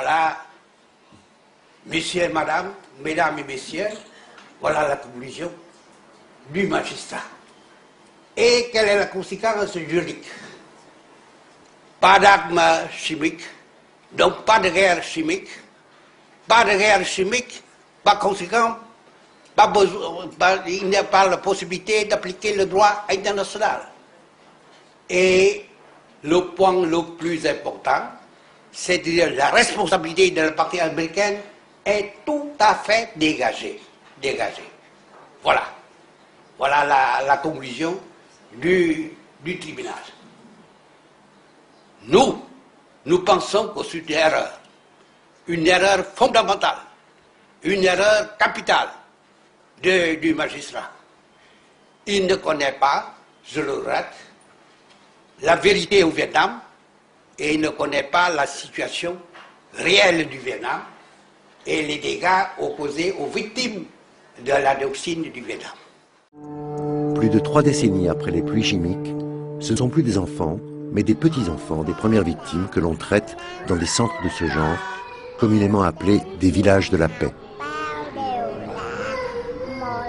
Voilà, messieurs et madame, mesdames et messieurs, voilà la conclusion du magistrat. Et quelle est la conséquence juridique? Pas d'armes chimiques, donc pas de guerre chimique, par conséquent, il n'y a pas la possibilité d'appliquer le droit international. Et le point le plus important, c'est-à-dire la responsabilité de la partie américaine est tout à fait dégagée. Voilà. Voilà la conclusion du tribunal. Nous pensons que c'est une erreur fondamentale, une erreur capitale du magistrat. Il ne connaît pas, je le regrette, la vérité au Vietnam et il ne connaît pas la situation réelle du Vietnam et les dégâts opposés aux victimes de la dioxine du Vietnam. Plus de 3 décennies après les pluies chimiques, ce ne sont plus des enfants, mais des petits-enfants des premières victimes que l'on traite dans des centres de ce genre, communément appelés des villages de la paix.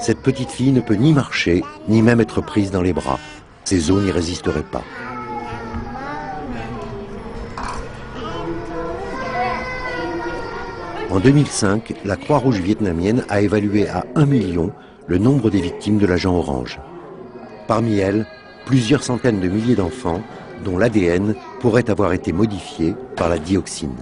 Cette petite fille ne peut ni marcher, ni même être prise dans les bras. Ses os n'y résisteraient pas. En 2005, la Croix-Rouge vietnamienne a évalué à 1 million le nombre des victimes de l'agent orange. Parmi elles, plusieurs centaines de milliers d'enfants dont l'ADN pourrait avoir été modifié par la dioxine.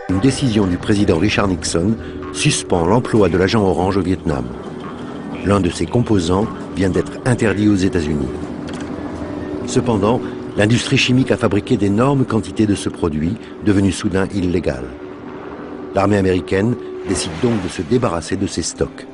Une décision du président Richard Nixon suspend l'emploi de l'agent orange au Vietnam. L'un de ses composants vient d'être interdit aux États-Unis. Cependant, l'industrie chimique a fabriqué d'énormes quantités de ce produit, devenu soudain illégal. L'armée américaine décide donc de se débarrasser de ses stocks.